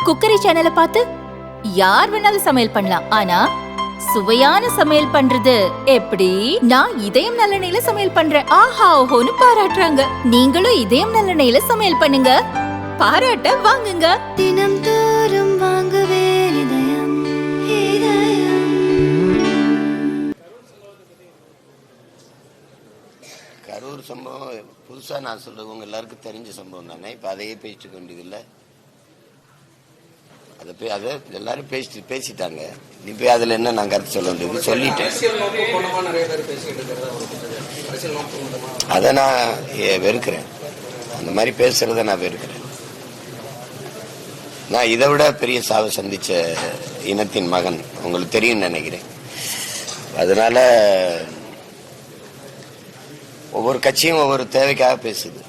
Cookery சேனலை பார்த்து யார் வேணாலும் சமையல் பண்ணலாம். ஆனா சுவையான சமையல் பண்றது எப்படி? நான் இதயம் நல்லெண்ணெயில சமையல் பண்றேன். ஆஹா ஓஹோன்னு பாராட்டுறாங்க. நீங்களும் இதயம் நல்லெண்ணெயில சமையல் பண்ணுங்க, பாராட்ட வாங்குங்க. தினம் தோறும் வாங்குவே இதயம் இதயம். கரூர் சம்பவம் புதுசா நான் சொல்றது உங்க எல்லாருக்கும் தெரிஞ்ச சம்பவம் தானே. இப்ப அதையே பேசிட்டு வேண்டியதில்லை. அதை எல்லாரும் பேசிட்டாங்க. நீ போய் அதுல என்ன நான் கருத்து சொல்ல வேண்டியது சொல்லிட்டேன். அதை நான் வெறுக்கிறேன். அந்த மாதிரி பேசுறத நான் வெறுக்கிறேன். நான் இதை விட பெரிய சாவை சந்திச்ச இனத்தின் மகன், உங்களுக்கு தெரியும் நினைக்கிறேன். அதனால ஒவ்வொரு கட்சியும் ஒவ்வொரு தேவைக்காக பேசுது.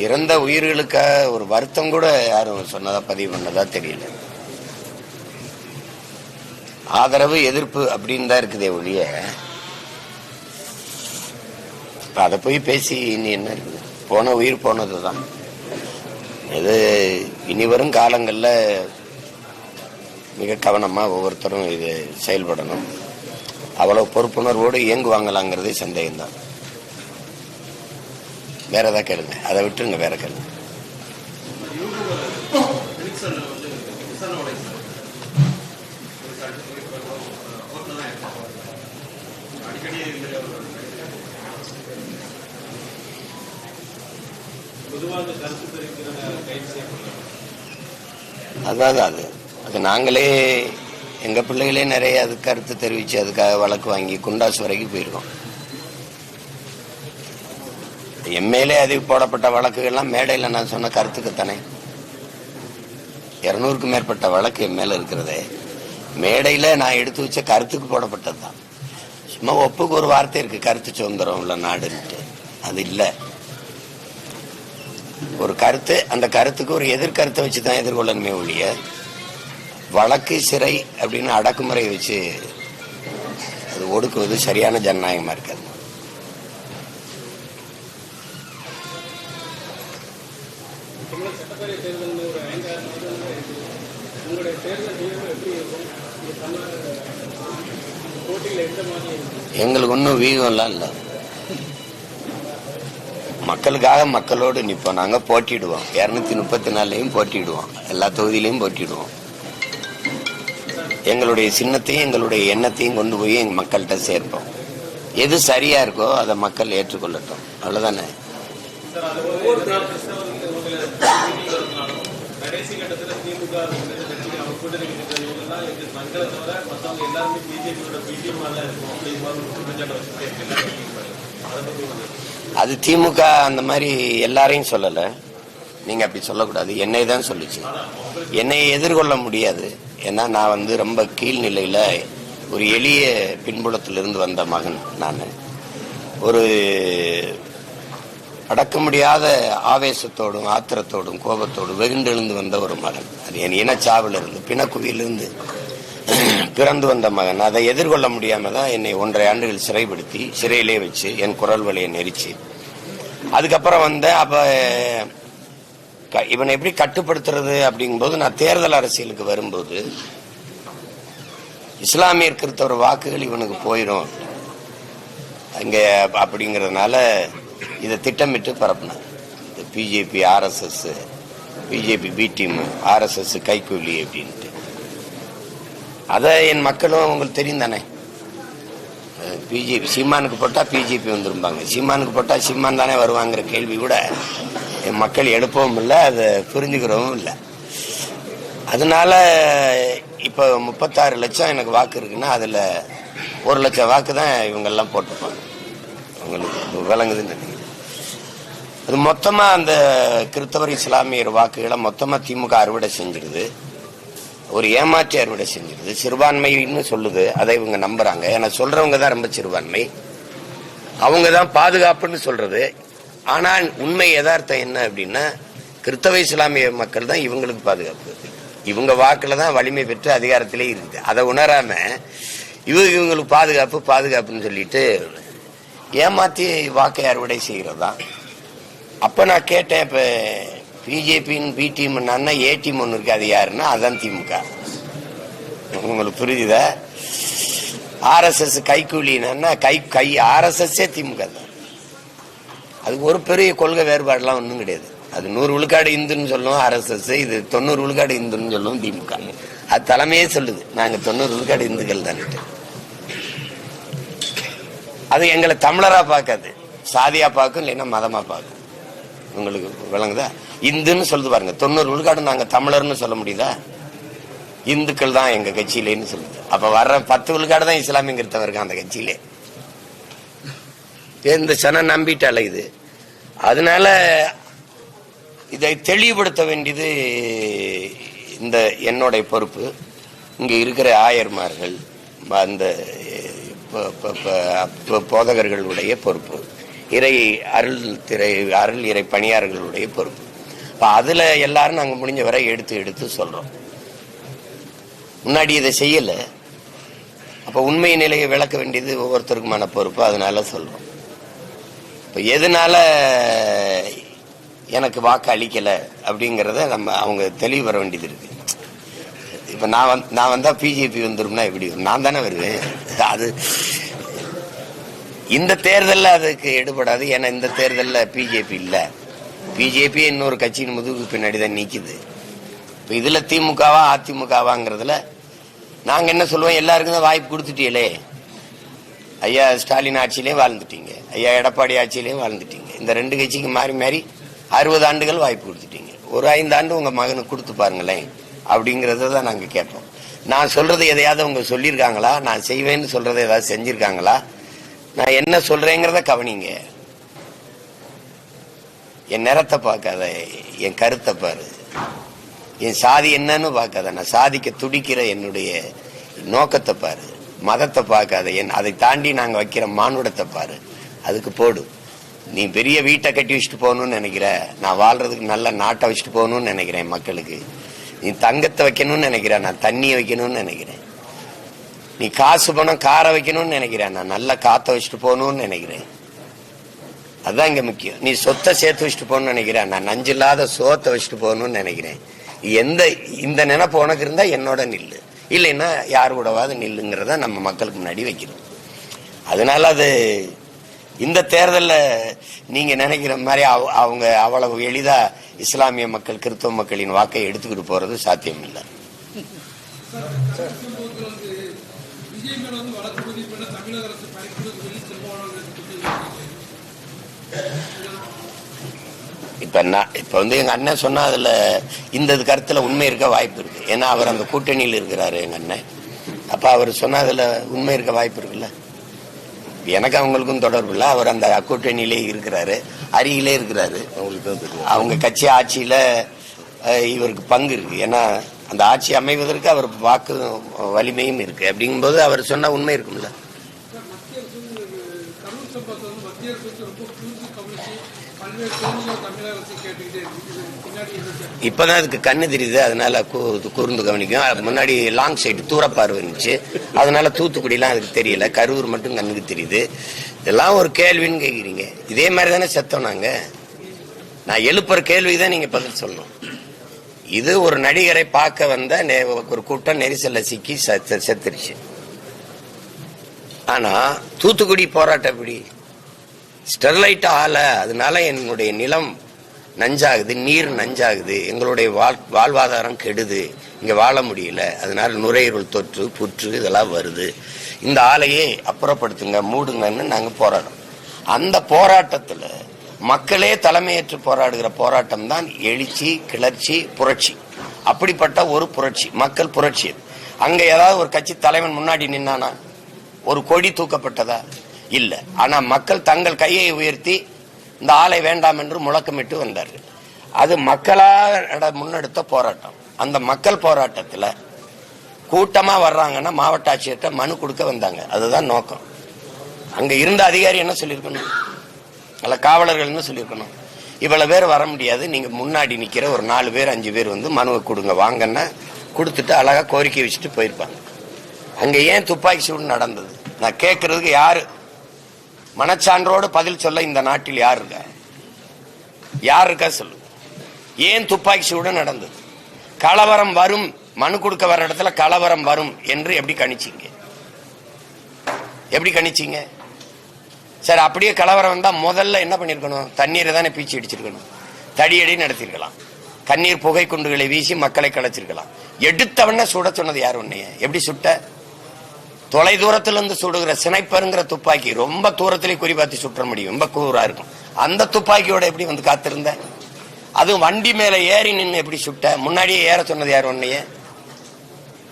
இறந்த உயிர்களுக்காக ஒரு வருத்தம் கூட யாரும் சொன்னதா பதிவு பண்ணதா தெரியல. ஆதரவு எதிர்ப்பு அப்படின்னு தான் இருக்குதே ஒழிய அதை போய் பேசி இனி என்ன இருக்குது? போன உயிர் போனதுதான். இது இனி வரும் காலங்கள்ல மிக கவனமா ஒவ்வொருத்தரும் இது செயல்படணும். அவ்வளவு பொறுப்புணர்வோடு இயங்குவாங்களாங்கிறதே சந்தேகம்தான். வேற ஏதாவது கேளுங்க, அதை விட்டுருங்க, வேற கேளுங்க. அதாவது அது நாங்களே எங்க பிள்ளைகளே நிறைய அது கருத்து தெரிவிச்சு அதுக்காக வழக்கு வாங்கி குண்டாசு வரைக்கும் போயிருக்கோம். எம்எல்ஏ அதிவு போடப்பட்ட வழக்குகள்லாம் மேடையில் நான் சொன்ன கருத்துக்குத்தானே. 200க்கும் மேற்பட்ட வழக்கு என் மேல இருக்கிறதே மேடையில நான் எடுத்து வச்ச கருத்துக்கு போடப்பட்டது தான். சும்மா ஒப்புக்கு ஒரு வார்த்தை இருக்கு, கருத்து சுதந்திரம் உள்ள நாடுன்ட்டு. அது இல்லை. ஒரு கருத்து, அந்த கருத்துக்கு ஒரு எதிர்கருத்தை வச்சுதான் எதிர்கொள்ளணுமே ஒழிய வழக்கு சிறை அப்படின்னு அடக்குமுறை வச்சு அது ஒடுக்குவது சரியான ஜனநாயகமா இருக்காது. எங்களுக்கு ஒன்றும் வீகம்லாம் இல்லை. மக்களுக்காக மக்களோடு நிற்போம். நாங்கள் போட்டிடுவோம். 234லையும் போட்டிடுவோம், எல்லா தொகுதியிலையும் போட்டிடுவோம். எங்களுடைய சின்னத்தையும் எங்களுடைய எண்ணத்தையும் கொண்டு போய் எங்க மக்கள்கிட்ட சேர்ப்போம். எது சரியா இருக்கோ அதை மக்கள் ஏற்றுக்கொள்ளட்டும், அவ்வளவுதானே. அது திமுக அந்த மாதிரி எல்லாரையும் சொல்லல. நீங்க அப்படி சொல்லக்கூடாது. என்னை தான் சொல்லிச்சு. என்னை எதிர்கொள்ள முடியாது. ஏன்னா நான் ரொம்ப கீழ்நிலையில ஒரு எளிய பின்புலத்திலிருந்து வந்த மகன். நான் ஒரு அடக்க முடியாத ஆவேசத்தோடும் ஆத்திரத்தோடும் கோபத்தோடும் வெகுண்டெழுந்து வந்த ஒரு மகன். அது என் இனச்சாவிலிருந்து பிணக்குவியிலிருந்து பிறந்து வந்த மகன். அதை எதிர்கொள்ள முடியாம தான் என்னை 1.5 ஆண்டுகள் சிறைப்படுத்தி சிறையிலே வச்சு என் குரல் வலையை நெரிச்சு அதுக்கப்புறம் அப்ப இவனை எப்படி கட்டுப்படுத்துறது அப்படிங்கும்போது நான் தேர்தல் அரசியலுக்கு வரும்போது இஸ்லாமிய கிறிஸ்தவர் வாக்குகள் இவனுக்கு போயிடும் அங்க அப்படிங்கறதுனால இதை திட்டமிட்டு பரப்புனேன். BJP RSS, BJP B team, RSS கைக்கூலி அப்படின்ட்டு. அத என் மக்களும் உங்களுக்கு தெரியும் தானே. பிஜேபி சீமானுக்கு போட்டா பிஜேபி வந்துருப்பாங்க, சீமானுக்கு போட்டா சீமான் தானே வருவாங்கிற கேள்வி கூட என் மக்கள் எழுப்பவும் இல்லை, அதை புரிஞ்சுக்கிறவும் இல்லை. அதனால இப்ப 36 லட்சம் எனக்கு வாக்கு இருக்குன்னா அதுல 1 லட்சம் வாக்கு தான் இவங்கெல்லாம் போட்டுப்பாங்க. உங்களுக்கு விளங்குதுன்னு நினைக்கிறேன். அது மொத்தமா அந்த கிறிஸ்தவர் இஸ்லாமியர் வாக்குகளை மொத்தமா திமுக அறுவடை செஞ்சிருது. ஒரு ஏமாற்றி அறுவடை செஞ்சிருது. சிறுபான்மைன்னு சொல்லுது, அதை இவங்க நம்புறாங்க. ஏன்னா சொல்றவங்க தான் ரொம்ப சிறுபான்மை, அவங்க தான் பாதுகாப்புன்னு சொல்றது. ஆனால் உண்மை யதார்த்தம் என்ன அப்படின்னா கிறிஸ்தவ இஸ்லாமிய மக்கள் தான் இவங்களுக்கு பாதுகாப்பு. இவங்க வாக்குல தான் வலிமை பெற்று அதிகாரத்திலே இருக்குது. அதை உணராம இவங்களுக்கு பாதுகாப்புன்னு சொல்லிட்டு ஏமாத்தி வாக்கை அறுவடை செய்கிறதா. அப்ப நான் கேட்டேன், இப்ப பிஜேபின்னு பி டீம்னா ஏ டீம் ஒன்று இருக்கு, அது யாருன்னா அதான் திமுக. உங்களுக்கு புரியுதா? ஆர்எஸ்எஸ் கைக்கூலின்னா கை ஆர்எஸ்எஸ்ஸே திமுக தான். அதுக்கு ஒரு பெரிய கொள்கை வேறுபாடுலாம் ஒன்றும் கிடையாது. அது 100 விழுக்காடு இந்துன்னு சொல்லுவோம் ஆர்எஸ்எஸ், இது 90 விழுக்காடு இந்துன்னு சொல்லுவோம் திமுக. அது தலைமையே சொல்லுது நாங்க 90 விழுக்காடு இந்துக்கள் தான். அது எங்களை தமிழரா பார்க்காது, சாதியா பார்க்கும், இல்லைன்னா மதமா பார்க்கும். உங்களுக்கு விளங்குதா? இந்துன்னு சொல்லுது பாருங்க, 90 விழுக்காடு நாங்க தமிழர்னு சொல்ல முடியுதா? இந்துக்கள் தான் எங்க கட்சியிலேன்னு சொல்லுது. அப்ப வர்ற 10 விழுக்காடு தான் இஸ்லாமியங்கிறத இருக்கான் அந்த கட்சியிலே. இந்த சனம் நம்பிட்டால இது. அதனால இதை தெளிவுபடுத்த வேண்டியது இந்த என்னுடைய பொறுப்பு. இங்க இருக்கிற ஆயர்மார்கள், அந்த போதகர்களுடைய பொறுப்பு, அருள் இறை பணியாளர்களுடைய பொறுப்பு. அதுல எல்லாரும் நாங்க முடிஞ்ச வரை எடுத்து சொல்றோம். முன்னாடி இதை செய்யல, அப்ப உண்மை நிலையை விளக்க வேண்டியது ஒவ்வொருத்தருக்குமான பொறுப்பு. அதனால சொல்றோம். இப்ப எதனால எனக்கு வாக்கு அளிக்கல அப்படிங்கறத நம்ம அவங்க தெளிவு வர வேண்டியது இருக்கு. இப்ப நான் வந்தா பிஜேபி வந்துரும்னா எப்படி? நான் தானே வருவேன். அது இந்த தேர்தல்ல அதுக்கு எடுபடாது. ஏன்னா இந்த தேர்தல்ல பிஜேபி இல்ல, பிஜேபி இன்னொரு கட்சியின் முதுகு பின்னாடி தான் நீக்குது. இப்ப இதுல திமுகவா அதிமுகவாங்கிறதுல நாங்க என்ன சொல்லுவோம், எல்லாருக்கும் தான் வாய்ப்பு கொடுத்துட்டீங்களே. ஐயா ஸ்டாலின் ஆட்சியிலேயும் வாழ்ந்துட்டீங்க, ஐயா எடப்பாடி ஆட்சியிலேயும் வாழ்ந்துட்டீங்க. இந்த 2 கட்சிக்கு மாறி மாறி 60 ஆண்டுகள் வாய்ப்பு கொடுத்துட்டீங்க. ஒரு 5 ஆண்டு உங்க மகனுக்கு கொடுத்து பாருங்களேன் அப்படிங்கறத தான் நாங்க கேட்போம். நான் சொல்றது எதையாவது அவங்க சொல்லியிருக்காங்களா? நான் செய்வேன்னு சொல்றதை ஏதாவது செஞ்சிருக்காங்களா? நான் என்ன சொல்றேங்கிறத கவனிங்க. என் நிறத்தை பார்க்காத, என் கருத்தை பாரு. என் சாதி என்னன்னு பார்க்காத, நான் சாதிக்க துடிக்கிற என்னுடைய நோக்கத்தை பாரு. மதத்தை பார்க்காத, அதை தாண்டி நாங்க வைக்கிற மானுடத்தை பாரு. அதுக்கு போடு. நீ பெரிய வீட்டை கட்டி வச்சுட்டு போகணும்னு நினைக்கிற, நான் வாழ்றதுக்கு நல்ல நாட்டை வச்சுட்டு போகணும்னு நினைக்கிறேன் மக்களுக்கு. நீ தங்கத்தை வைக்கணும்னு நினைக்கிற, நான் தண்ணியை வைக்கணும்னு நினைக்கிறேன். நீ காசு பணம் காரை வைக்கணும்னு நினைக்கிறேன், நான் நல்ல காத்த வச்சுட்டு போகணும்னு நினைக்கிறேன். அதுதான் இங்க முக்கியம். நீ சொத்தை சேர்த்து வச்சுட்டு போகணும்னு நினைக்கிறேன், நான் நஞ்சில்லாத சோத்தை வச்சுட்டு போகணும்னு நினைக்கிறேன். இந்த நினைப்பு உனக்கு இருந்தா என்னோட நில்லு, இல்லைன்னா யார் கூடவாது நில்லுங்கிறத நம்ம மக்களுக்கு முன்னாடி வைக்கணும். அதனால அது இந்த தேர்தலில் நீங்க நினைக்கிற மாதிரி அவங்க அவ்வளவு எளிதா இஸ்லாமிய மக்கள் கிறிஸ்தவ மக்களின் வாக்கை எடுத்துக்கிட்டு போறது சாத்தியம் இல்லை. இப்ப எங்க அண்ணன் சொன்னா அதுல இந்த கருத்துல உண்மை இருக்க வாய்ப்பு இருக்கு. ஏன்னா அவர் அந்த கூட்டணியில் இருக்கிறாரு எங்க அண்ணன். அப்ப அவர் சொன்னதுல உண்மை இருக்க வாய்ப்பு இருக்குல்ல. எனக்கு அவங்களுக்கும் தொடர்பு இல்லை. அவர் அந்த கூட்டணியிலே இருக்கிறாரு, அருகிலே இருக்கிறாரு. அவங்க கட்சி ஆட்சியில இவருக்கு பங்கு இருக்கு. ஏன்னா அந்த ஆட்சி அமைவதற்கு அவர் வாக்கு வலிமையும் இருக்கு. அப்படிங்கும்போது அவர் சொன்ன உண்மை இருக்கும்ல. இப்பதான் அதுக்கு கண்ணு தெரியுது, அதனால கூர்ந்து கவனிக்கும். முன்னாடி லாங் சைடு தூரப்பார்வை இருந்துச்சு, அதனால தூத்துக்குடிலாம் அதுக்கு தெரியல. கரூர் மட்டும் கண்ணுக்கு தெரியுது. இதெல்லாம் ஒரு கேள்வின்னு கேட்குறீங்க. இதே மாதிரி தானே செத்தோம் நாங்க. நான் எழுப்புற கேள்விதான் நீங்க பதில் சொல்லணும். இது ஒரு நடிகரை பார்க்க வந்த ஒரு கூட்டம் நெரிசல்ல சிக்கி செத்துருச்சு. ஆனா தூத்துக்குடி போராட்டம் எப்படி? ஸ்டெர்லைட் ஆல, அதனால என்னுடைய நிலம் நஞ்சாகுது, நீர் நஞ்சாகுது, எங்களுடைய வாழ்வாதாரம் கெடுது, இங்க வாழ முடியல, அதனால நுரையீரல் தொற்று புற்று இதெல்லாம் வருது, இந்த ஆலையை அப்புறப்படுத்துங்க மூடுங்கன்னு நாங்க போராடுறோம். அந்த போராட்டத்துல மக்களே தலைமையேற்று போராடுகிற போராட்டம் தான் எழுச்சி, கிளர்ச்சி, புரட்சி. அப்படிப்பட்ட ஒரு புரட்சி, மக்கள் புரட்சி. அங்க ஏதாவது ஒரு கட்சி தலைவன் முன்னாடி நின்னானா? ஒரு கொடி தூக்கப்பட்டதா? இல்ல. ஆனா மக்கள் தங்கள் கையை உயர்த்தி இந்த ஆலை வேண்டாம் என்று முழக்கமிட்டு வந்தார்கள். அது மக்களாக முன்னெடுத்த போராட்டம். அந்த மக்கள் போராட்டத்துல கூட்டமா வர்றாங்கன்னா மாவட்ட ஆட்சியர்கிட்ட மனு கொடுக்க வந்தாங்க. அதுதான் நோக்கம். அங்க இருந்த அதிகாரி என்ன சொல்லியிருக்கணும், அல்ல காவலர்கள் என்ன சொல்லியிருக்கணும், இவ்வளவு பேர் வர முடியாது, நீங்க முன்னாடி நிக்கிற ஒரு 4 பேர் 5 பேர் வந்து மனுவை கொடுங்க வாங்கன்னா கொடுத்துட்டு அழகா கோரிக்கை வச்சுட்டு போயிருப்பாங்க. அங்க ஏன் துப்பாக்கி சூடு நடந்தது? நான் கேட்கறதுக்கு யாரு மனச்சான்றோடு பதில் சொல்ல இந்த நாட்டில் யார் இருக்கா? யார் இருக்கா சொல்லுங்க. ஏன் துப்பாக்கி சூடு நடந்தது? கலவரம் வரும், மனு கொடுக்க வர இடத்துல கலவரம் வரும் என்று எப்படி கணிச்சீங்க? எப்படி கணிச்சீங்க? சரி, அப்படியே கலவரம் வந்தா முதல்ல என்ன பண்ணிருக்கணும்? தண்ணீரை தானே பீச்சி அடிச்சிருக்கணும், தடியடி நடத்திருக்கலாம், கண்ணீர் புகை குண்டுகளை வீசி மக்களை கலைச்சிருக்கலாம். எடுத்தவன சுட சொன்னது யார்? உன்னைய எப்படி சுட்ட? தொலை தூரத்துல இருந்து சுடுகிற சினைப்பருங்கிற துப்பாக்கி ரொம்ப தூரத்திலே குறிபார்த்து சுற்ற முடியும், ரொம்ப கூரா இருக்கும். அந்த துப்பாக்கியோட எப்படி வந்து காத்திருந்த? அதுவும் வண்டி மேல ஏறி நின்று எப்படி சுட்ட? முன்னாடியே ஏற சொன்னது யார்? உன்னைய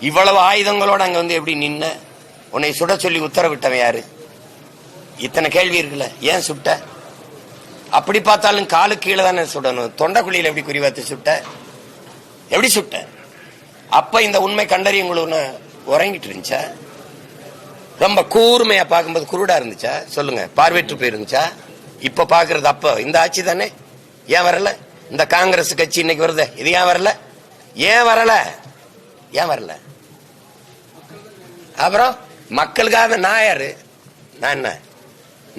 இவ்வளவு ஆயுதங்களோட அங்க வந்து எப்படி நின்ன? உன்னை சுட சொல்லி உத்தரவிட்டவன் யாரு? இத்தனை கேள்வி இருக்குல்ல, ஏன் சுட்ட? அப்படி பார்த்தாலும் காலு கீழே தானே சுடணும், தொண்டைக்குழியில எப்படி குறிவாத்து சுட்ட? எப்படி சுட்ட? அப்ப இந்த உண்மை கண்டறிய உங்களுக்கு உறங்கிட்டு இருந்துச்சா? ரொம்ப கூர்மையா பார்க்கும்போது குருடா இருந்துச்சா? சொல்லுங்க, பார்வையற்று போயிருந்துச்சா? இப்ப பாக்குறது அப்ப இந்த ஆட்சி தானே. ஏன் வரல? இந்த காங்கிரஸ் கட்சி இன்னைக்கு வருது, இது ஏன் வரல? ஏன் வரல? ஏன் வரல? அப்புறம் மக்களுக்காக நான் யாரு? நான் என்ன,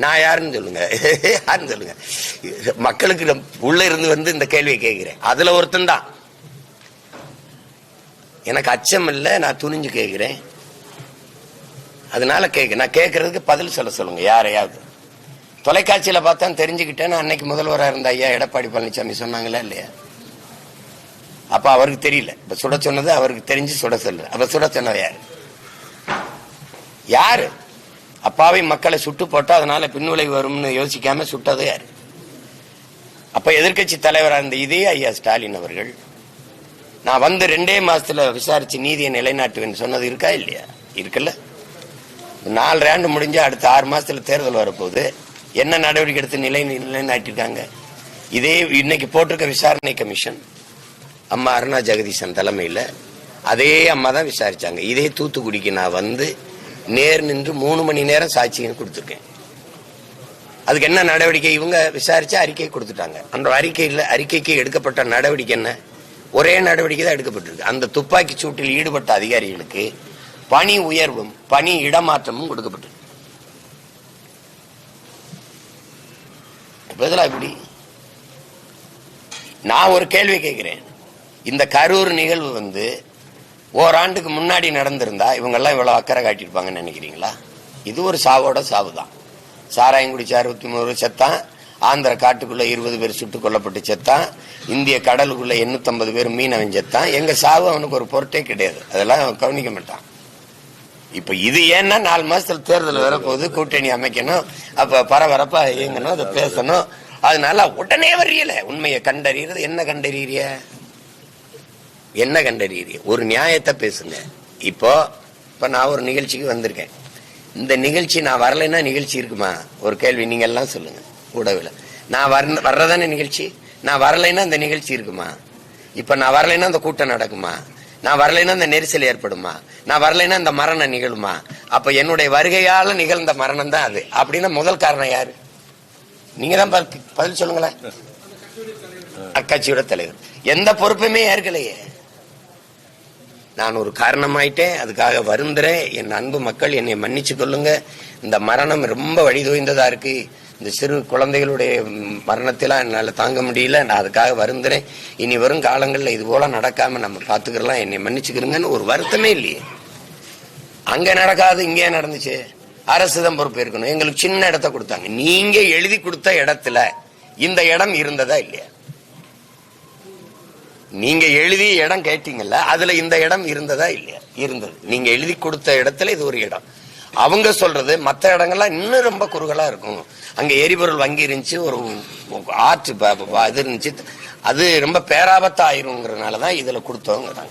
நான் யாருன்னு சொல்லுங்க, யாருன்னு சொல்லுங்க. மக்களுக்கு உள்ள இருந்து வந்து இந்த கேள்வியை கேட்கிறேன். அதுல ஒருத்தன் தான். எனக்கு அச்சம் இல்லை, நான் துணிஞ்சு கேட்கிறேன். அதனால நான் கேட்கறதுக்கு பதில் சொல்லுங்க யாரையாவது. தொலைக்காட்சியில பார்த்தா தெரிஞ்சுக்கிட்டேன்னு அன்னைக்கு முதல்வராக இருந்த ஐயா எடப்பாடி பழனிசாமி சொன்னாங்களா இல்லையா? அப்ப அவருக்கு தெரியல, இப்ப சுட சொன்னது அவருக்கு தெரிஞ்சு சுட சொல்லு. அப்ப சுட சொன்னது யாரு? யாரு? அப்பாவை மக்களை சுட்டு போட்டா அதனால பின்விளைவு வரும்னு யோசிக்காம சுட்டது யாரு? அப்ப எதிர்கட்சி தலைவராக இருந்த இதே ஐயா ஸ்டாலின் அவர்கள் நான் வந்து 2 மாசத்துல விசாரிச்சு நீதியை நிலைநாட்டுவேன்னு சொன்னது இருக்கா இல்லையா? இருக்குல்ல. 4 ஆண்டு முடிஞ்சு அடுத்த 6 மாசத்துல தேர்தல் வரப்போகுது. என்ன நடவடிக்கை எடுத்து நிலைநாட்டிருக்காங்க? இதே இன்னைக்கு போட்டிருக்க விசாரணை கமிஷன் அம்மா அருணா ஜெகதீசன் தலைமையில அதே அம்மா தான் விசாரிச்சாங்க. இதே தூத்துக்குடிக்கு நான் வந்து நேர் நின்று 3 மணி நேரம் சாட்சியம் கொடுத்துருக்கேன். அதுக்கு என்ன நடவடிக்கை? இவங்க விசாரிச்சு அறிக்கை கொடுத்துட்டாங்க. அந்த அறிக்கைக்கு எடுக்கப்பட்ட நடவடிக்கை என்ன? ஒரே நடவடிக்கை தான் எடுக்கப்பட்டிருக்கு. அந்த துப்பாக்கி சூட்டில் ஈடுபட்ட அதிகாரிகளுக்கு பணி உயர்வும் பணி இடமாற்றமும் கொடுக்கப்பட்டிருக்கு. இப்படி நான் ஒரு கேள்வி கேட்கிறேன். இந்த கரூர் நிகழ்வு வந்து ஓராண்டுக்கு முன்னாடி நடந்திருந்தா இவங்க எல்லாம் இவ்வளவு அக்கறை காட்டியிருப்பாங்கன்னு நினைக்கிறீங்களா? இது ஒரு சாவோட சாவு தான். சாராயம் குடிச்ச 63 செத்தான், ஆந்திர காட்டுக்குள்ள 20 பேர் சுட்டுக் கொல்லப்பட்டு செத்தான், இந்திய கடலுக்குள்ள 850 பேர் மீனவன் செத்தான். எங்க சாவு அவனுக்கு ஒரு பொருட்டே கிடையாது, அதெல்லாம் அவன் கவனிக்க மாட்டான். இப்ப இது ஏன்னா 4 மாசத்துல தேர்தல் வரப்போகுது, கூட்டணி அமைக்கணும், அப்ப பரபரப்பா இயங்கணும், அதை பேசணும். அதனால உடனே வரியல. உண்மையை கண்டறியறது. என்ன கண்டறிய? என்ன கண்டறிய? ஒரு நியாயத்தை பேசுங்க. இப்போ நான் ஒரு நிகழ்ச்சிக்கு வந்திருக்கேன். இந்த நிகழ்ச்சி நான் வரலைன்னா நிகழ்ச்சி இருக்குமா? ஒரு கேள்வி நீங்க எல்லாம் சொல்லுங்க. ஊடகவில் நான் வர்றதானே நிகழ்ச்சி. நான் வரலைன்னா இந்த நிகழ்ச்சி இருக்குமா? இப்ப நான் வரலைன்னா இந்த கூட்டம் நடக்குமா? நான் வரலைன்னா இந்த நெரிசல் ஏற்படுமா? நான் வரலைன்னா இந்த மரணம் நிகழுமா? அப்ப என்னுடைய வருகையால நிகழ்ந்த மரணம் தான் அது. அப்படின்னா முதல் காரணம் யாரு? நீங்க தான் பதில் சொல்லுங்களேன். அக்கட்சியோட தலைவர் எந்த பொறுப்புமே ஏற்கலையே. நான் ஒரு காரணமாயிட்டேன், அதுக்காக வருந்துறேன். என் அன்பு மக்கள் என்னை மன்னிச்சு கொள்ளுங்க. இந்த மரணம் ரொம்ப வழிதோய்ந்ததா இருக்கு. இந்த சிறு குழந்தைகளுடைய மரணத்திலாம் என்னால் தாங்க முடியல. நான் அதுக்காக வருந்துறேன். இனி வரும் காலங்களில் இது போல நடக்காம நம்ம பார்த்துக்கலாம், என்னை மன்னிச்சுக்கிறோங்கன்னு ஒரு வருத்தமே இல்லையே. அங்க நடக்காது, இங்கே நடந்துச்சு. அரசு தான் பொறுப்பு இருக்கணும். எங்களுக்கு சின்ன இடத்த கொடுத்தாங்க. நீங்க எழுதி கொடுத்த இடத்துல இந்த இடம் இருந்ததா இல்லையா? நீங்க எழுதி இடம் கேட்டீங்கல்ல, அதுல இந்த இடம் இருந்ததா இல்லையா? இருந்தது. நீங்க எழுதி கொடுத்த இடத்துல இது ஒரு இடம். அவங்க சொல்றது மற்ற இடங்கள்லாம் இன்னும் ரொம்ப குறுகலா இருக்கும். அங்க எரிபொருள் வங்கி இருந்துச்சு, ஒரு ஆற்று இது இருந்துச்சு, அது ரொம்ப பேராபத்தா ஆயிருங்கிறதுனாலதான் இதுல கொடுத்தவங்க.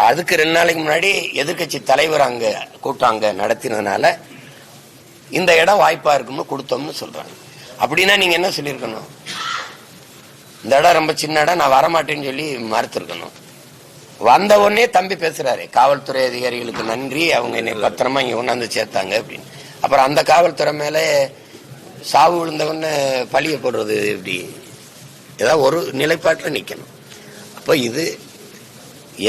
அதுக்கு 2 நாளைக்கு முன்னாடி எதிர்கட்சி தலைவர் அங்க கூட்டம் அங்க நடத்தினதுனால இந்த இடம் வாய்ப்பா இருக்கும்னு கொடுத்தோம்னு சொல்றாங்க. அப்படின்னா நீங்க என்ன சொல்லியிருக்கணும்? இந்த இடம் ரொம்ப சின்ன இடம், நான் வரமாட்டேன்னு சொல்லி மறுத்திருக்கணும். வந்த உடனே தம்பி பேசுறாரு, காவல்துறை அதிகாரிகளுக்கு நன்றி, அவங்க என்னை பத்திரமா இங்க கொண்டாந்து சேர்த்தாங்க அப்படின்னு. அப்புறம் அந்த காவல்துறை மேல சாவு விழுந்தவொன்னு பழிய போடுறது எப்படி? ஏதாவது ஒரு நிலைப்பாட்டில் நிக்கணும். அப்ப இது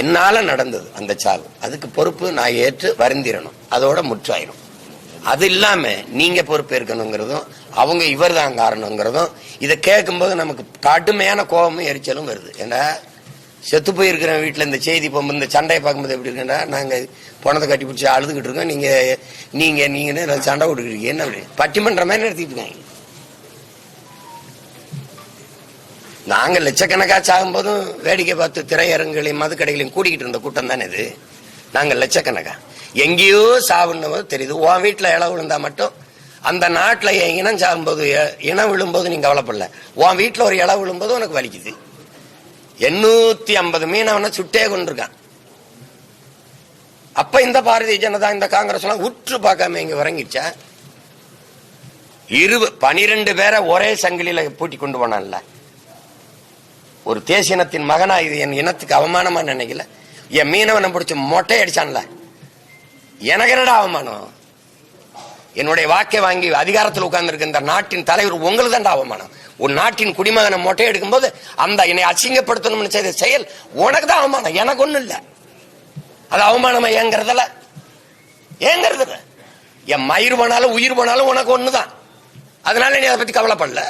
என்னால நடந்தது அந்த சாவு, அதுக்கு பொறுப்பு நான் ஏற்று வருந்திரணும். அதோட முற்றாயிரும். அது இல்லாம நீங்க பொறுப்பேற்கணுங்கிறதும் அவங்க இவர் தான் காரணங்கிறதும் இதை கேட்கும்போது நமக்கு கடுமையான கோபமும் எரிச்சலும் வருது. ஏன்னா செத்து போயிருக்கிற வீட்டுல இந்த செய்தி போகும்போது இந்த சண்டையை பார்க்கும்போது எப்படி இருக்குன்னா, நாங்க பணத்தை கட்டி பிடிச்சி அழுதுகிட்டு இருக்கோம், நீங்க சண்டை விட்டுக்கிட்டு என்ன பட்டிமன்ற மாதிரி நடத்திட்டு இருக்காங்க. நாங்க லட்சக்கணக்கா சாகும் போதும் வேடிக்கை பார்த்து திரையரங்குகளையும் மதுக்கடைகளையும் கூடிக்கிட்டு இருந்த கூட்டம் தானே இது. நாங்க லட்சக்கணக்கா எங்கேயோ சாவுன்னு தெரியுது. உன் வீட்டுல இளவு விழுந்தா மட்டும் அந்த நாட்டுல இனம் சாகும்போது இனம் விழும்போது நீங்க கவலைப்படல, உன் வீட்டுல ஒரு இளவு விழும்போது உனக்கு வலிக்குது. 850 மீனவனை சுட்டே கொண்டிருக்கான். அப்ப இந்த பாரதிய ஜனதா இந்த காங்கிரஸ் எல்லாம் உற்று பார்க்காம இங்க இறங்கிச்சா 12 பேரை ஒரே சங்கிலியில பூட்டி கொண்டு போனான்ல. ஒரு தேசியனத்தின் மகனா இது என் இனத்துக்கு அவமானமா நினைக்கல. என் மீனவனை பிடிச்சி மொட்டை அடிச்சான்ல, எனக்கு என்னடா அவமானம்? என்னுடைய வாக்கை வாங்கி அதிகாரத்தில் உட்கார்ந்து இந்த நாட்டின் தலைவர் உங்களுக்கு தான்டா அவமானம். ஒரு நாட்டின் குடிமகனை மொட்டை எடுக்கும் போது அந்த என்னை அசிங்கப்படுத்தணும்னு செய்த செயல் உனக்கு தான் அவமானம், எனக்கு ஒண்ணும் இல்ல. அது அவமானமா ஏங்கிறதுல ஏங்கிறது என் மயிர் போனாலும் உயிர் போனாலும் உனக்கு ஒண்ணுதான். அதனால நீ அதை பத்தி கவலைப்படல.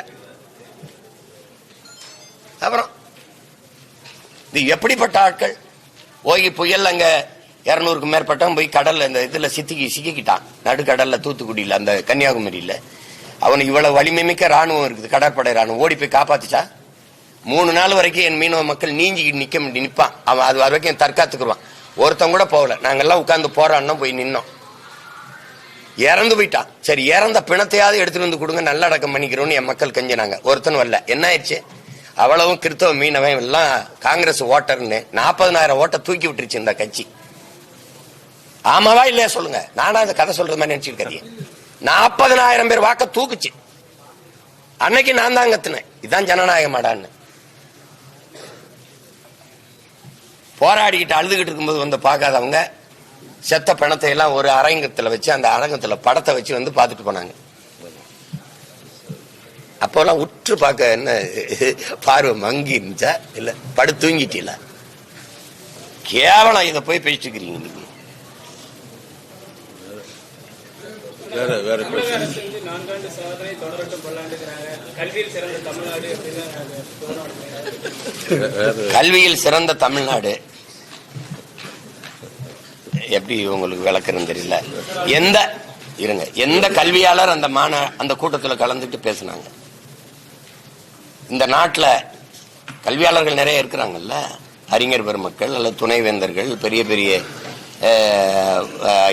அப்புறம் இது எப்படிப்பட்ட ஆட்கள்? ஓகி புயல் அங்க 200க்கு மேற்பட்டவன் போய் கடல்ல இந்த இதுல சிக்கிக்கிட்டான், நடுக்கடல்ல தூத்துக்குடியில அந்த கன்னியாகுமரியில. அவனுக்கு இவ்வளவு வலிமை மிக்க ராணுவம் இருக்குது, கடற்படை ராணுவம். ஓடி போய் காப்பாத்துச்சா? 3 நாள் வரைக்கும் என் மீனவ மக்கள் நீஞ்சிக்கிட்டு நிற்பான். அவன் அது வரைக்கும் தற்காத்துக்குருவான். ஒருத்தன் கூட போகல. நாங்கெல்லாம் உட்கார்ந்து போறான்னு போய் நின்னோம். இறந்து போயிட்டான். சரி, இறந்த பிணத்தையாவது எடுத்துட்டு வந்து கொடுங்க, நல்ல அடக்கம் பண்ணிக்கிறோம்னு என் மக்கள் கெஞ்சினாங்க. ஒருத்தன் வரல. என்ன ஆயிடுச்சு? அவ்வளவும் கிறிஸ்தவ மீனவன் எல்லாம் காங்கிரஸ் ஓட்டர்னு 40,000 ஓட்டை தூக்கி விட்டுருச்சு இந்த கட்சி. ஆமாவா இல்லையா சொல்லுங்க? நானா அந்த கதை சொல்றது மாதிரி நினைச்சிருக்கேன். 40,000 பேர் வாக்க தூக்குச்சு. அன்னைக்கு நான் தான் கத்துனேன், இதான் ஜனநாயகமாடான்னு. போராடிக்கிட்டு அழுதுகிட்டு இருக்கும்போது வந்து பார்க்காதவங்க செத்த பணத்தை எல்லாம் ஒரு அரங்கத்துல வச்சு, அந்த அரங்கத்துல படத்தை வச்சு வந்து பார்த்துட்டு போனாங்க. அப்போல்லாம் உற்று பார்க்க என்ன பார்வை மங்கி இருந்துச்சா இல்ல படு தூங்கிட்டீல? கேவலம் இதை போய் பேசிட்டுக்கிறீங்க நீங்க. கல்வியில் சிறந்த தமிழ்நாடு எப்படி உங்களுக்கு விளக்குறன்னு தெரியல. எந்த கல்வியாளர் அந்த கூட்டத்தில் கலந்துட்டு பேசினாங்க? இந்த நாட்டில் கல்வியாளர்கள் நிறைய இருக்கிறாங்கல்ல, அறிஞர் பெருமக்கள் அல்லது துணைவேந்தர்கள், பெரிய பெரிய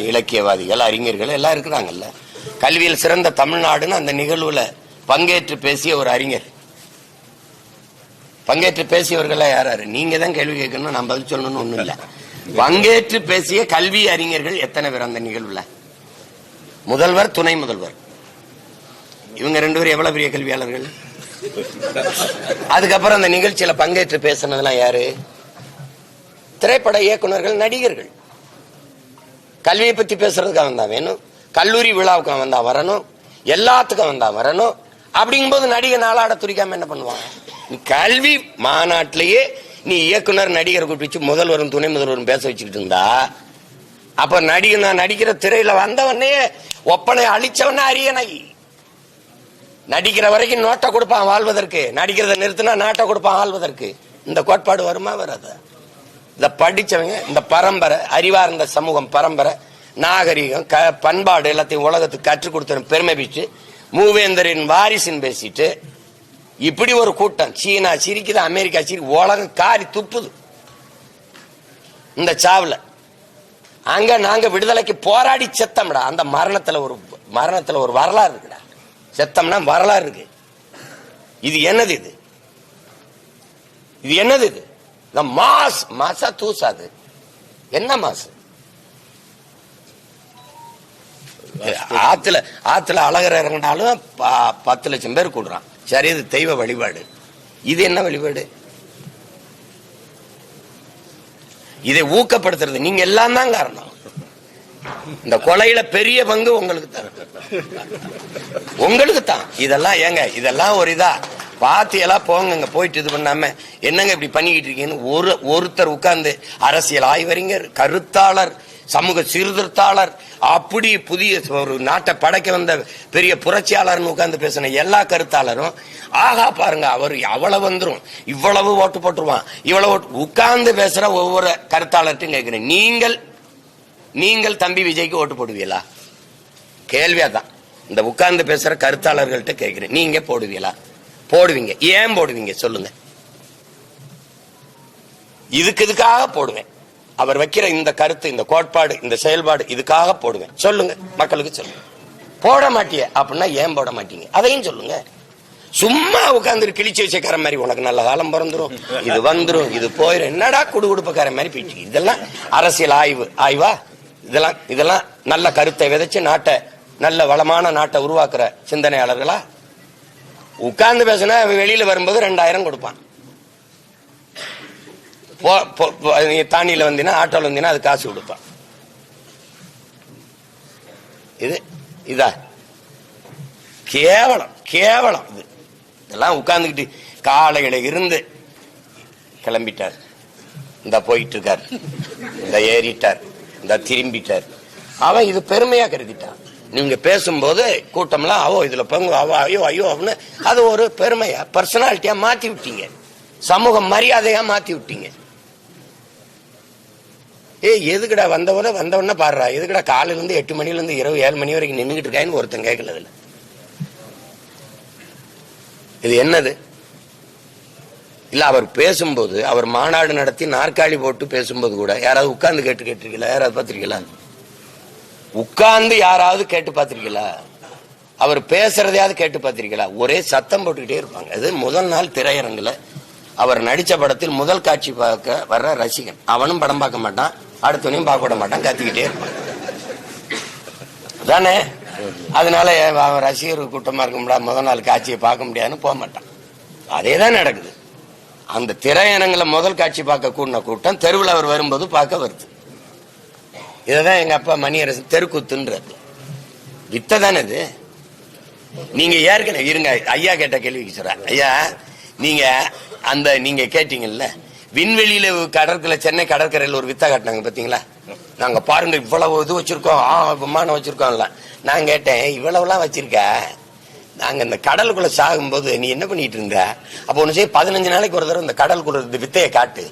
இலக்கியவாதிகள், அறிஞர்கள் எல்லாம் இருக்கிறாங்கல்ல. கல்வியில் சிறந்த தமிழ்நாடுன்னு அந்த நிகழ்வுல பங்கேற்று பேசிய ஒரு அறிஞர், பங்கேற்று பேசியவர்கள் யாராரு? நீங்க தான் கேள்வி கேட்கணும், நான் பதில் சொல்லணும்னு ஒண்ணும் இல்ல. பங்கேற்று பேசிய கல்வி அறிஞர்கள் எத்தனை பேர் அந்த நிகழ்வுல? முதல்வர், துணை முதல்வர், இவங்க 2 பேரும் எவ்வளவு பெரிய கல்வியாளர்கள். அதுக்கப்புறம் அந்த நிகழ்ச்சியில பங்கேற்று பேசினதெல்லாம் யாரு? திரைப்பட இயக்குநர்கள், நடிகர்கள். கல்வியை பத்தி பேசுறதுக்கு அவன் தான் வேணும், கல்லூரி விழாவுக்கு அவன் தான் வரணும், எல்லாத்துக்கும் அவன் தான் வரணும். அப்படிங்கும்போது நடிகர் நாளாட துரிக்காம என்ன பண்ணுவாங்க? நீ கல்வி மாநாட்டிலேயே நீ இயக்குனர் நடிகரை கூப்பிட்டு முதல்வரும் துணை முதல்வரும் பேச வச்சுக்கிட்டு இருந்தா, அப்ப நடிகர் நான் நடிக்கிற திரையில வந்தவனே ஒப்பனை அழிச்சவன அரியணை. நடிக்கிற வரைக்கும் நோட்டை கொடுப்பான் வாழ்வதற்கு, நடிக்கிறத நிறுத்தினா நாட்டை கொடுப்பான் ஆள்வதற்கு. இந்த கோட்பாடு வருமா வராது? இத படிச்சவங்க, இந்த பரம்பரை, அறிவார்ந்த சமூகம் பரம்பரை, நாகரிகம், பண்பாடு எல்லாத்தையும் உலகத்துக்கு கற்றுக் கொடுத்த பெருமை பேச்சு, மூவேந்தரின் வாரிசுன்னு பேசிட்டு இப்படி ஒரு கூட்டம். சீனா சிரிக்குது, அமெரிக்கா சிரிக்கு, உலகம் காரி துப்புது இந்த சாவுல. அங்க நாங்க விடுதலைக்கு போராடி செத்தம்டா. அந்த மரணத்துல ஒரு வரலாறு இருக்குடா. செத்தம்னா வரலாறு இருக்கு. இது என்னது? இது என்னது? இது மாசா தூசாது என்ன மாசு? ஆத்துல அழகர் இறங்கினாலும் 10 லட்சம் பேர் கூடுறான். சரி, இது தெய்வ வழிபாடு. இது என்ன வழிபாடு? இதை ஊக்கப்படுத்துறது நீங்க எல்லாம் தான் காரணம். இந்த கொலையில பெரிய பங்கு உங்களுக்கு தான். இதெல்லாம் ஏங்க, இதெல்லாம் ஒரு இதா பாத்தியெல்லாம் போங்க, போயிட்டு இது பண்ணாம என்னங்க இப்படி பண்ணிக்கிட்டு இருக்கீங்கன்னு ஒருத்தர் உட்கார்ந்து அரசியல் ஆய்வறிஞர், கருத்தாளர், சமூக சீர்திருத்தாளர், அப்படி புதிய ஒரு நாட்டை படைக்க வந்த பெரிய புரட்சியாளர்னு உட்கார்ந்து பேசின எல்லா கருத்தாளரும் ஆகா பாருங்க அவர் அவ்வளவு வந்துரும், இவ்வளவு ஓட்டு போட்டுருவான், இவ்வளவு உட்கார்ந்து பேசுற ஒவ்வொரு கருத்தாளர்ட்டும் கேட்கிறேன், நீங்கள் தம்பி விஜய்க்கு ஓட்டு போடுவீங்களா? கேள்வியாதான் இந்த உட்கார்ந்து பேசுற கருத்தாளர்கள்ட்ட கேட்கிறேன், நீங்க போடுவீங்களா? போடுவீங்க. ஏன் போடுவீங்க சொல்லுங்க. இதுக்காக போடுவேன். அவர் வைக்கிற இந்த கருத்து, இந்த கோட்பாடு, இந்த செயல்பாடு இதுக்காக போடுவேன். சொல்லுங்க, மக்களுக்கு சொல்லுங்க. போட மாட்டிய அப்படின்னா ஏன் போட மாட்டீங்க அதையும் சொல்லுங்க. சும்மா உட்கார்ந்து கிழிச்சு வச்சக்கார மாதிரி உனக்கு நல்ல காலம் பிறந்துரும், இது வந்துரும், இது போயிடும், என்னடா குடுகுடுப்பக்கார மாதிரி போயிட்டு. இதெல்லாம் அரசியல் ஆய்வா? இதெல்லாம் நல்ல கருத்தை விதைச்சு நாட்டை, நல்ல வளமான நாட்டை உருவாக்குற சிந்தனையாளர்களா? உட்கார்ந்து பேசினா வெளியில வரும்போது 2000 கொடுப்பான். தானியில வந்தீங்கன்னா, ஆட்டோல வந்தீங்கன்னா அது காசு கொடுப்பான். இதா கேவலம் இது. இதெல்லாம் உட்கார்ந்துக்கிட்டு காலையில இருந்து கிளம்பிட்டார், இந்த போயிட்டு இருக்கார், இந்த ஏறிட்டார், இந்த திரும்பிட்டார். அவன் இது பெருமையா கருதிட்டான். நீங்க பேசும்போது கூட்டம்லாம் அவோ இதுல பங்கு, அவோ ஐயோ ஐயோ அப்படின்னு அது ஒரு பெருமையா, பர்சனாலிட்டியா மாத்தி விட்டீங்க, சமூக மரியாதையா மாத்தி விட்டீங்க. எதுக்குடா வந்தவன பாடுறா, எதுக்குடா காலையில இருந்து 8 மணில இருந்து இரவு 7 மணி வரைக்கும் நின்றுகிட்டு இருக்கான்னு ஒருத்தன் கேட்கல. இதுல இது என்னது? இல்ல அவர் பேசும்போது, அவர் மாநாடு நடத்தி நாற்காலி போட்டு பேசும்போது கூட யாராவது உட்கார்ந்து கேட்டிருக்கீங்களா? யாராவது பார்த்திருக்கீங்களா? உட்கார்ந்து யாராவது கேட்டு பார்த்திருக்கீங்களா? அவர் பேசுறதையாவது கேட்டு பார்த்திருக்கீங்களா? ஒரே சத்தம் போட்டுக்கிட்டே இருப்பாங்க. அது முதல் நாள் திரையரங்குல அவர் நடிச்ச படத்தில் முதல் காட்சி பார்க்க வர்ற ரசிகன், அவனும் படம் பார்க்க மாட்டான், அடுத்தவனையும் பார்க்க விட மாட்டான், கத்திக்கிட்டே இருப்பான் தானே. அதனால அவன் ரசிகர் கூட்டமா இருக்க முடியாது, முதல் நாள் காட்சியை பார்க்க முடியாதுன்னு போக மாட்டான். அதேதான் நடக்குது. அந்த திரையரங்குல முதல் காட்சி பார்க்க கூடின கூட்டம் தெருவில் அவர் வரும்போது பார்க்க வருது. இததான் எங்க அப்பா மணியரசு தெருக்கூத்துன்றது. வித்த தானே இது. நீங்க ஏற்கனவே இருங்க, ஐயா கேட்ட கேள்விக்கு சொல்றேன். ஐயா, நீங்க கேட்டீங்கல்ல, விண்வெளியில கடற்கரை, சென்னை கடற்கரையில் ஒரு வித்த காட்டினாங்க பாத்தீங்களா? நாங்க பாருங்க இவ்வளவு இது வச்சிருக்கோம், விமானம் வச்சிருக்கோம்ல. நான் கேட்டேன், இவ்வளவுலாம் வச்சிருக்க, நாங்க இந்த கடலுக்குள்ள சாகும்போது நீ என்ன பண்ணிட்டு இருந்த? அப்ப ஒண்ணு செய்ய, 15 நாளைக்கு ஒரு தடவை இந்த கடலுக்குள்ள இந்த வித்தையை காட்டு,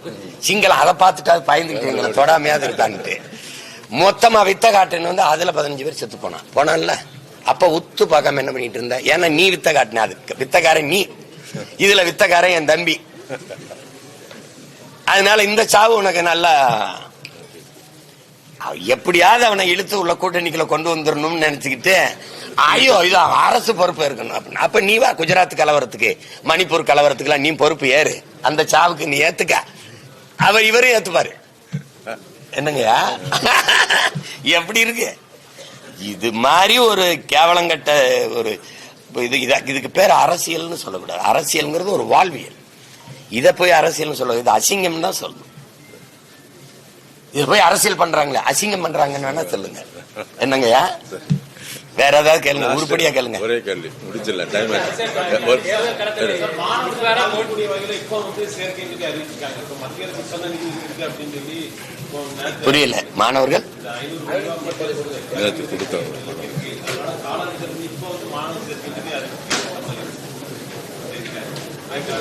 சிங்களம் அதை பார்த்துட்டு அது பயந்துக்கிட்டு தொடாமையாவது இருக்கான்ட்டு மொத்தமா வித்த காட்டுன்னு வந்து அதுல 15 பேர் செத்து போனான்ல. அப்ப உத்து பார்க்காம என்ன பண்ணிட்டு இருந்த? ஏன்னா நீ வித்த காட்டின, அதுக்கு வித்தக்காரன் நீ, இதுல வித்தக்காரன் என் தம்பி. அதனால இந்த சாவு உனக்கு நல்லா, எப்படியாவது அவனை இழுத்து உள்ள கூட்டணிக்குள்ள கொண்டு வந்துடணும்னு நினைச்சுக்கிட்டு, ஐயோ இது அரசு பொறுப்பு இருக்கணும் அப்படின்னு. அப்ப நீ வா குஜராத் கலவரத்துக்கு, மணிப்பூர் கலவரத்துக்குலாம் நீ பொறுப்பு ஏறு, அந்த சாவுக்கு நீ ஏத்துக்க, இவரும் ஏத்துப்பாரு. என்னங்கய்யா எப்படி இருக்கு? இது மாதிரி ஒரு கேவலங்கட்ட ஒரு இதுக்கு பேர் அரசியல்னு சொல்லக்கூடாது. அரசியல்ங்கிறது ஒரு வாழ்வியல். இதை போய் அரசியல்னு சொல்ல, இது அசிங்கம் தான் சொல்லணும். இது போய் அரசியல் பண்றாங்களே, அசிங்கம் பண்றாங்கன்னு வேணா சொல்லுங்க. என்னங்கய்யா, வேற ஏதாவது கேளுங்க, உருப்படியா கேளுங்க. ஒரே கேள்வி முடிச்சிடல, டைம் புரியல. மாணவர்கள்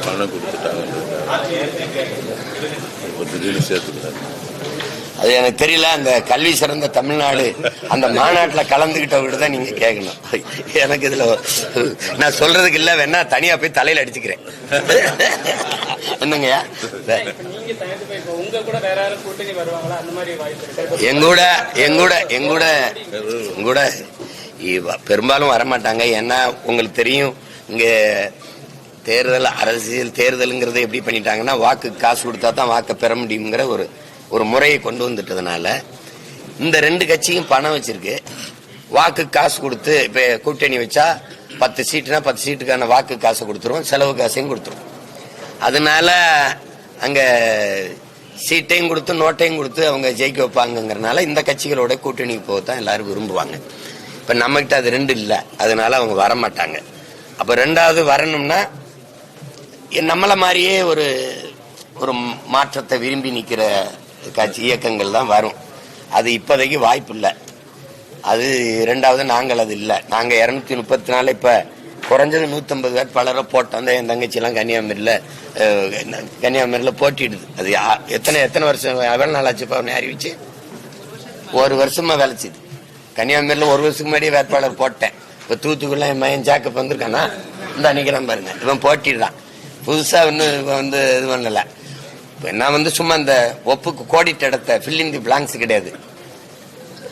பணம் கொடுத்துட்டாங்க, சேர்த்துக்கிட்டாங்க. அது எனக்கு தெரியல. அந்த கல்வி சிறந்த தமிழ்நாடு அந்த மாநாட்டுல கலந்துகிட்டவங்க தான் நீங்க கேட்கணும். எனக்கு இதுல நான் சொல்றதுக்கு இல்ல, வேணா தனியா போய் தலையில அடிச்சுக்கிறேன். என்னங்கய்யா, எங்கூட பெரும்பாலும் வரமாட்டாங்க. ஏன்னா உங்களுக்கு தெரியும், இங்க தேர்தல், அரசியல் தேர்தலுங்கிறத எப்படி பண்ணிட்டாங்கன்னா, வாக்கு காசு கொடுத்தா தான் வாக்கை பெற முடியுங்கிற ஒரு முறையை கொண்டு வந்துட்டதுனால இந்த 2 கட்சியும் பணம் வச்சிருக்கு. வாக்கு காசு கொடுத்து, இப்ப கூட்டணி வச்சா 10 சீட்டுனா 10 சீட்டுக்கான வாக்கு காசை கொடுத்துரும், செலவு காசையும் கொடுத்துரும். அதனால அங்க சீட்டையும் கொடுத்து நோட்டையும் கொடுத்து அவங்க ஜெயிக்க வைப்பாங்கிறதுனால இந்த கட்சிகளோட கூட்டணிக்கு போகத்தான் எல்லாரும் விரும்புவாங்க. இப்ப நம்ம கிட்ட அது 2 இல்லை, அதனால அவங்க வரமாட்டாங்க. அப்ப 2வது வரணும்னா நம்மள மாதிரியே ஒரு மாற்றத்தை விரும்பி நிக்கிற கட்சி இயக்கங்கள் தான் வரும். அது இப்போதைக்கு வாய்ப்பு இல்லை. அது இரண்டாவது நாங்கள் அது இல்லை. நாங்கள் 234 இப்போ குறைஞ்சது 150 வேட்பாளரை போட்டோம். அந்த என் தங்கச்சியெல்லாம் கன்னியாகுமரியில் போட்டிடுது. அது எத்தனை வருஷம் எவ்வளோ நாள் ஆச்சு இப்போ அவனை அறிவிச்சு? 1 வருஷமா வேலைச்சிது. கன்னியாகுமரியில் 1 வருஷத்துக்கு முன்னாடியே வேட்பாளர் போட்டேன். இப்போ தூத்துக்குள்ள என் மயன் ஜாக்கப் வந்திருக்கானா, இந்த நினைக்கிறான் பாருங்க, இவன் போட்டிடுறான். புதுசாக இன்னும் வந்து இது பண்ணலை. இப்போ நான் சும்மா இந்த ஒப்புக்கு கோடிட்ட இடத்த ஃபில்லிங் தி பிளாங்க்ஸ் கிடையாது.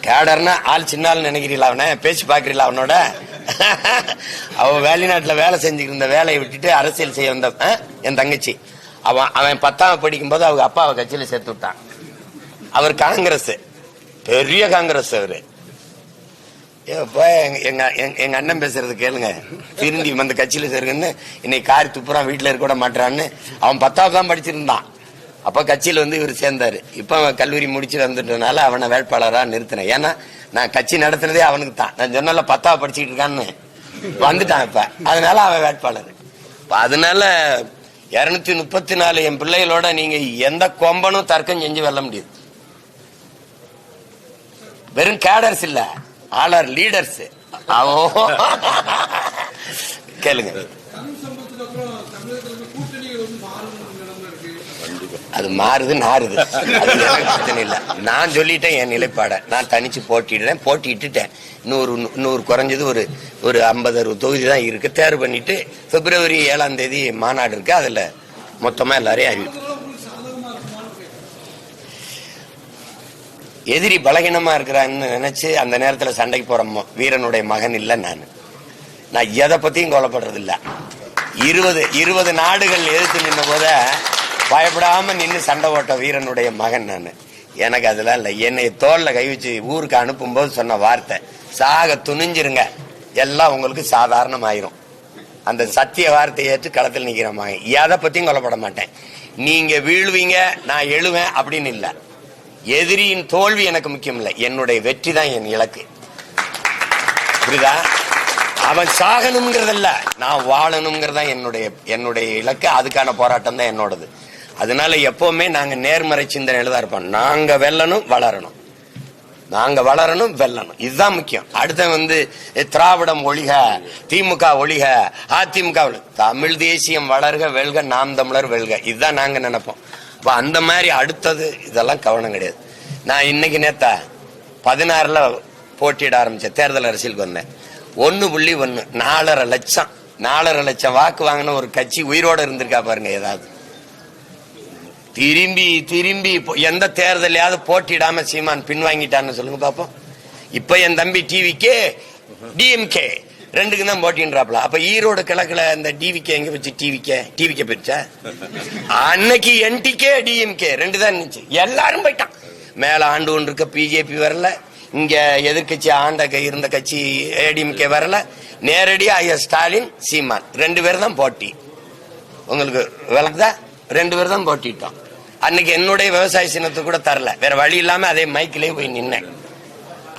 கேடர்னா ஆள் சின்ன ஆள் நினைக்கிறீங்களா? அவனை பேசி பார்க்குறீங்களா? அவனோட அவன் வெளிநாட்டில் வேலை செஞ்சுக்கிட்டு இருந்த வேலையை விட்டுட்டு அரசியல் செய்ய வந்த என் தங்கச்சி. அவன் 10ஆம் படிக்கும்போது அவங்க அப்பாவை கட்சியில் சேர்த்து விட்டான். அவர் காங்கிரஸ், பெரிய காங்கிரஸ். அவரு எங்க அண்ணன் பேசுறது கேளுங்க. திருந்தி வந்து கட்சியில சேருங்கன்னு இன்னைக்கு காரி துப்புறான், வீட்டுல இருக்க கூட மாட்டான்னு. அவன் 10ஆவது தான் படிச்சிருந்தான். அப்ப கட்சியில இவர் சேர்ந்தாரு. இப்ப அவன் கல்லூரி முடிச்சு வந்துட்டனால அவனை வேட்பாளரா நிறுத்தினேன். ஏன்னா நான் கட்சி நடத்துனதே அவனுக்கு தான். நான் சொன்னால 10ஆவது படிச்சுட்டு இருக்கான்னு வந்துட்டான் இப்ப, அதனால அவன் வேட்பாளர். அதனால 234 என் பிள்ளைகளோட நீங்க எந்த கொம்பனும் தர்க்கம் செஞ்சு வெல்ல முடியாது. வெறும் கேடர்ஸ் இல்ல, ஆல் ஆர் லீடர்ஸ். கேளுங்க. அது மாறுது நாறுது, அது எனக்கு பிரச்சனை இல்லை. நான் சொல்லிட்டேன் என் நிலைப்பாட. நான் தனிச்சு போட்டிடுறேன், போட்டிட்டுட்டேன். இன்னொரு குறைஞ்சது ஒரு 50-60 தொகுதி தான் இருக்கு. தேர்வு பண்ணிட்டு February 7ஆம் தேதி மாநாடு இருக்கு. அதுல மொத்தமா எல்லாரையும் அறிவிப்பு. எதிரி பலகீனமா இருக்கிறான்னு நினைச்சு அந்த நேரத்துல சண்டைக்கு போற வீரனுடைய மகன் இல்ல நான் எதை பத்தியும் கொல்லப்படுறது இல்ல. 20 நாடுகள் எதிர்த்து நின்ன போத பயப்படாம நின்று சண்டை ஓட்ட வீரனுடைய மகன் நான். எனக்கு அதெல்லாம் இல்லை. என்னை தோல்ல கை வச்சு ஊருக்கு அனுப்பும் போது சொன்ன வார்த்தை, சாக துணிஞ்சிருங்க, எல்லாம் உங்களுக்கு சாதாரணமாயிரும். அந்த சத்திய வார்த்தையை ஏற்று களத்தில் நிக்கிற மகன். எதை பத்தியும் கொல்லப்பட மாட்டேன். நீங்க வீழ்வீங்க, நான் எழுவேன் அப்படின்னு இல்லை. எதிரியின் தோல்வி எனக்கு முக்கியம் இல்லை, என்னுடைய வெற்றி தான் என் இலக்கு. புரியுதா? அவன் சாகணுங்கிறதல்ல, நான் வாழணுங்கிறதா என்னுடைய இலக்கு. அதுக்கான போராட்டம் தான் என்னோடது. அதனால எப்பவுமே நாங்க நேர்மறை சிந்தனையில தான் இருப்போம். நாங்க வெல்லணும், வளரணும். நாங்க வளரணும், வெல்லணும், இதுதான் முக்கியம். அடுத்த திராவிடம் ஒழிக, திமுக ஒழிக, அதிமுக தமிழ் தேசியம் வளர்க, வெல்க, நாம் தமிழர் வெல்க, இதுதான் நாங்க நினைப்போம். அந்த மாதிரி அடுத்தது இதெல்லாம் கவனம் கிடையாது. நான் இன்னைக்கு நேத்தா 16ல் போட்டியிட ஆரம்பிச்சேன். தேர்தல் அரசியலுக்கு வந்தேன். 1.1 4.5 லட்சம் வாக்கு வாங்கின ஒரு கட்சி உயிரோட இருந்திருக்கா பாருங்க. ஏதாவது திரும்பி எந்த தேர்தலையாவது போட்டியிடாம சீமான் பின்வாங்கிட்டான்னு சொல்லுங்க பாப்போம். இப்ப என் தம்பி டிவிக்கே டிஎம்கே 2க்கும் தான் போட்டின்றாப்ல. அப்ப ஈரோடு கிழக்குல இந்த டிவிக்கே எங்க வச்சு டிவிக்கே போயிடுச்சா? அன்னைக்கு என்டிகே டிஎம்கே 2 தான் இருந்துச்சு. எல்லாரும் போயிட்டான். மேல ஆண்டு ஒன்று இருக்க பிஜேபி வரல, இங்க எதிர்கட்சி இருந்த கட்சி ஏடிஎம்கே வரல. நேரடியா ஸ்டாலின், சீமான் 2 பேர் தான் போட்டி. உங்களுக்கு விளக்குதா? 2 பேர் தான் போட்டிட்டோம். அன்னைக்கு என்னுடைய விவசாய சின்னத்தை கூட தரல. வேற வழி இல்லாம அதே மைக்கிலே போய் நின்னேன்.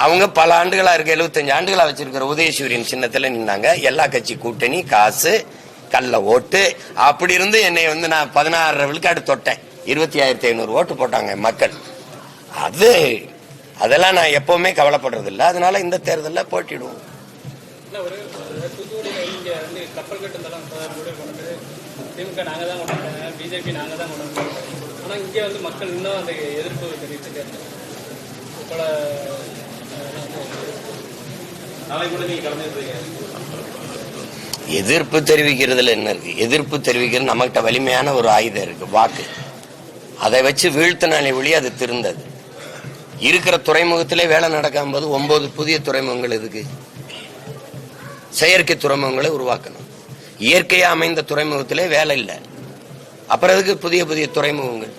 அவங்க பல ஆண்டுகளா இருக்க 75 ஆண்டுகளா வச்சிருக்கிற உதயசூரியன் சின்னத்துல நின்னாங்க. எல்லா கட்சி கூட்டணி, காசு, கள்ள ஓட்டு, அப்படி இருந்து என்னை நான் 16 விழுக்காடு தொட்டேன். 25,500 ஓட்டு போட்டாங்க மக்கள். அதெல்லாம் நான் எப்பவுமே கவலைப்படுறது இல்லை. அதனால இந்த தேர்தலில் போட்டிடுவோம். எதிர்ப்பு தெரிவிக்கிறதுல என்ன இருக்கு? எதிர்ப்பு தெரிவிக்கிறது நம்மகிட்ட வலிமையான ஒரு ஆயுதம் இருக்கு, வாக்கு. அதை வச்சு வீழ்த்தினாலே ஒளி அது திருந்தது. இருக்கிற துறைமுகத்திலே வேலை நடக்காம போது 9 புதிய துறைமுகங்கள் எதுக்கு? செயற்கை துறைமுகங்களை உருவாக்கணும். இயற்கையா அமைந்த துறைமுகத்திலே வேலை இல்லை, அப்புறம் எதுக்கு புதிய துறைமுகங்கள்?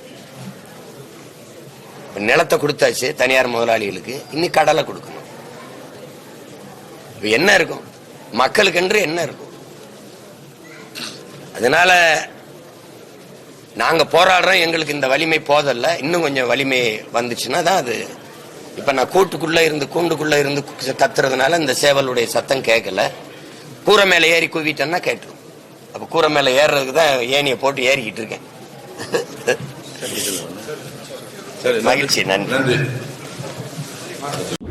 நிலத்தை கொடுத்தாச்சு தனியார் முதலாளிகளுக்கு, இன்னும் கடலை கொடுக்கணும். என்ன இருக்கும் மக்களுக்கு என்று என்ன இருக்கும்? அதனால நாங்க போராடுறோம். எங்களுக்கு இந்த வலிமை போதல்ல, இன்னும் கொஞ்சம் வலிமை வந்துச்சுன்னா தான் அது. இப்ப நான் கூண்டுக்குள்ள இருந்து கத்துறதுனால இந்த சேவலுடைய சத்தம் கேட்கல. கூரை மேல ஏறி குவிட்டேன்னா கேட்டுரும். அப்ப கூரை மேல ஏறுறதுக்கு தான் ஏனியை போட்டு ஏறிக்கிட்டு இருக்கேன். மகிழ்ச்சி, நன்றி. நன்றி